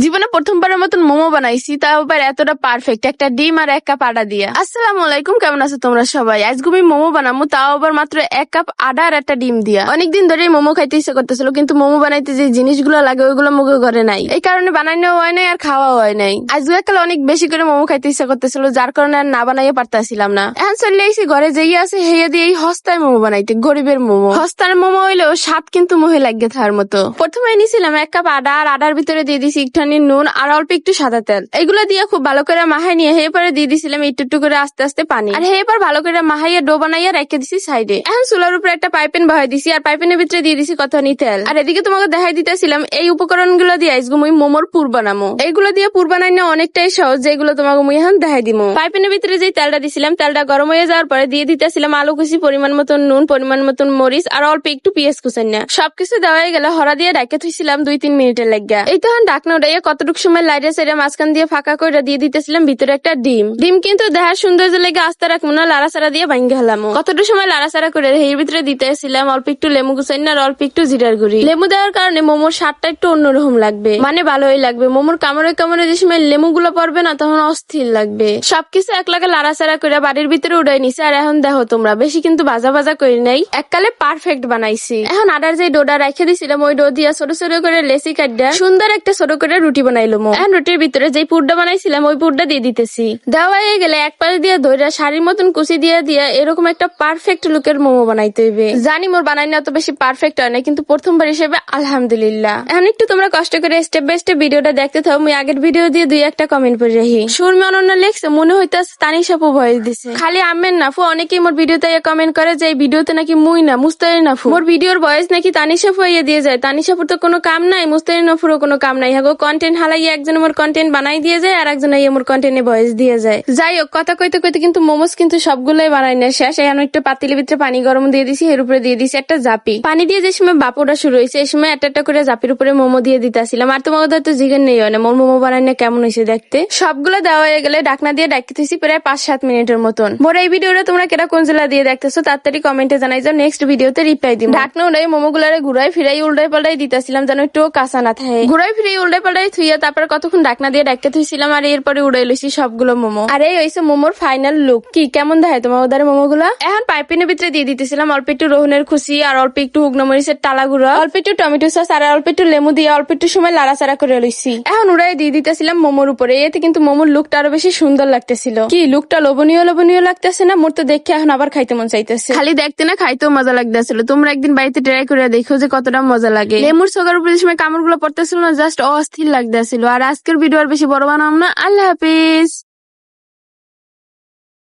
জীবনে প্রথমবারের মতন মোমো বানাইছি, তাও আবার এতটা পারফেক্ট, একটা ডিম আর 1 কাপ আটা দিয়া। আসসালামু আলাইকুম, কেমন আছো তোমরা সবাই? আজকে আমি মোমো বানাবো, তাও আবার মাত্র 1 কাপ আটা আর একটা ডিম দিয়া। অনেকদিন ধরেই মোমো খাইতে ইচ্ছা করতেছিল, কিন্তু মোমো বানাইতে যে জিনিসগুলো লাগে ওইগুলো মুখে ঘরে নাই, এই কারণে বানানো হয় নাই আর খাওয়া হয় নাই। আজকে কাল অনেক বেশি করে মোমো খাইতে ইচ্ছা করতেছিল, যার কারণে আর না বানাইয়ে পারতাছিলাম না। এখন চলে আইছি ঘরে যেই আছে হেয়ে দিয়ে এই হস্তায় মোমো বানাইতে, গরিবের মোমো। হস্তার মোমো হইলেও স্বাদ কিন্তু মুহে লাগে থার মতো। প্রথমে নিয়েছিলাম 1 কাপ আটা, আর আটার ভিতরে দিয়ে দিছি একটুখানি নুন আর অল্প একটু সাদা তেল। এগুলো দিয়ে খুব ভালো করে মাহাই নিয়ে এরপরে দিয়ে দিছিলাম একটু করে আস্তে আস্তে পানি, আর এরপর ভালো করে মাহাইয়া ডো বানাইয়া রেখে দিছি সাইডে। এখন চুলার উপরে একটা পাইপেন বহাই দিছি, আর পাইপেনের ভিতরে দিয়ে দিছি কতখানি তেল। আর এদিকে তোমাকে দেখাই দিতেছিলাম এই উপকরণগুলো দিয়ে আজকে মুই মোমোর পুর বানামো। এইগুলো দিয়ে পুর বানাই না অনেকটাই সহজ, যেগুলো তোমাকে মুই এখন দেখাই দিমু। পাইপেনের ভিতরে যে তেলটা দিছিলাম, তেলটা গরম হয়ে যাওয়ার পরে দিয়ে দিতেছিলাম আলু কুচি, পরিমাণ মতন নুন, পরিমাণ মতন মরিচ আর অল্প একটু পেঁয়াজ কুচাই না। সবকিছু দেওয়া হয়ে গেলে হরা দিয়ে ঢাকে থুইছিলাম 2-3 মিনিটের লাগা। এই তখন ঢাকনা উঠাইয়া কতটুকু সময় লাইটে সেরে মাঝখান দিয়ে ফাঁকা করে দিয়ে দিতেছিলাম ভিতরে একটা ডিম। ডিম কিন্তু দেখার সৌন্দর্য লেগে আস্তে রাখবো না, লাড়াচাড়া দিয়ে ভাঙ্গে হলাম। কতটুকু সময় লাড়াচাড়া করে এর ভিতরে দিতেছিলাম অল্প একটু লেবু কুচাই আর অল্প একটু জিরার গুঁড়ি। লেবু দেওয়ার কারণে মোমোর স্বাদটা একটু অন্যরকম লাগবে, মানে ভালোই লাগবে। মোমোর কামড়ে কামড়ে যে সময় লেবু গুলো পড়বে না, তখন অস্থির লাগবে। সবকিছু একলাগে লাড়াচাড়া করে বাড়ির ভিতরে উড়াই নিছে। আর এখন দেখো তোমরা, বেশি কিন্তু ভাজা ভাজা করি নাই, এককালে পারফেক্ট বানাইছি। এখন আটার যে ডোটা রেখে দিছিলাম, ওই ডো দিয়া ছোট ছোট করে লেসি কাটটা সুন্দর একটা ছোট করে রুটি বানাইলো। এখন রুটির ভিতরে যে পুরটা বানাইছিলাম ওই পুরটা দিয়ে দিতেছি। দেওয়া হয়ে গেলে এক পাশ দিয়ে ধরে শাড়ির মতন কুচি দিয়ে দিয়ে এরকম একটা পারফেক্ট লুকের মোমো বানাইতে হইবে। জানি মোর বানাই না অত বেশি পারফেক্ট হয় না, কিন্তু প্রথমবার হিসেবে আলহামদুলিল্লাহ। এখন একটু তোমরা কষ্ট করে স্টেপ বাই স্টেপ ভিডিওটা দেখতে থাও। আমি আগের ভিডিও দিয়ে 2-1টা কমেন্ট করে রাখি। সুরমি অনন্য লেখছে মনে হইতাছে তানিশ আপু ভয়েস দিছে। খালি আমেন না ফু, অনেকেই মোর ভিডিওতে কমেন্ট করে যে এই ভিডিওতে নাকি মুই না মুস্তারিন আফু, মোর ভিডিওর ভয়েস নাকি তানিশ আপু দিয়ে যায়। তানিশ আপুর তো কোনো কাম নাই, মুস্তারিন আফুরও কোনো কাম নাই। হ্যাঁ, কন্টেন্ট হালাইয়া একজন মোর কন্টেন্ট বানাই দিয়ে যায়, আর একজন মোর কন্টেন্টে ভয়েস দিয়ে যায়। যাই হোক, কথা কইতে কইতে কিন্তু মোমোস কিন্তু সবগুলোই বানাই না শেষ। এখন একটু পাতিলের ভিতরে পানি গরম দিয়ে দিছি, এর উপরে দিয়ে দিছি একটা জাপি। পানি দিয়ে যে সময় বাপোটা শুরু হয়েছে, এই সময় একটা করে জাপির উপরে মোমো দিয়ে দিতেছিলাম। আর তোমাকে তো জিজ্ঞেস নেই হয় না মোর মোমো বানাই না কেমন হয়েছে দেখতে। সবগুলো দেওয়া হয়ে গেলে ঢাকনা দিয়ে ডাকতেছি প্রায় 5-7 মিনিটের মতন। মোর এই ভিডিওটা তোমরা কেটা কোন জেলা দিয়ে দেখতেছো তাড়াতাড়ি কমেন্টে জানাই যাও, নেক্সট ভিডিওতে রিপ্লাই দিব। ঢাকনা উড়াই মোমো গুলারে ঘুরাই ফিরাই উল্টাই পাল্টাই দিতেছিলাম যেন একটু কাঁচা না থাকে। ঘুরাই ফিরাই উল্টাই পাল্টাই থুইয়া তারপর কতক্ষণ ঢাকনা দিয়ে ডাকতে থুইছিলাম, আর এরপরে উড়াই লইছি সবগুলো মোমো। আর এই হইছে মোমোর ফাইনাল লুক। কি কেমন দেখায় তোমার ওদের মোমো গুলা? এখন পাইপিনের ভিতরে দিয়ে দিতেছিলাম অল্প একটু রসুনের খুশি, আর অল্প একটু শুকনো মরিচের টালা গুঁড়া, অল্প একটু টমেটো সস, আর অল্প একটু লেবু দিয়ে অল্প একটু সময় লাড়াচাড়া করে লইছি। এখন উড়াই দিয়ে দিতেছিলাম মোমোর উপরে। এতে কিন্তু মোমোর লুকটা আরো বেশি সুন্দর লাগতেছিল। কি লুকটা লোভনীয় লোভনীয় লাগতেছে না? মোর তো দেখে এখন আবার খাইতে মন চাইতেছে। খালি দেখতে না খাইতেও মজা লাগতেছিল। তোমরা একদিন বাড়িতে ট্রাই করে দেখো যে কতটা মজা লাগে। লেমুর সোগার উপরে সময় কামড় গুলো পড়তেছিল না, জাস্ট অস্থির লাগতেছিল। আর আজকের ভিডিও আর বেশি বড় বানাম না। আল্লাহ হাফিজ।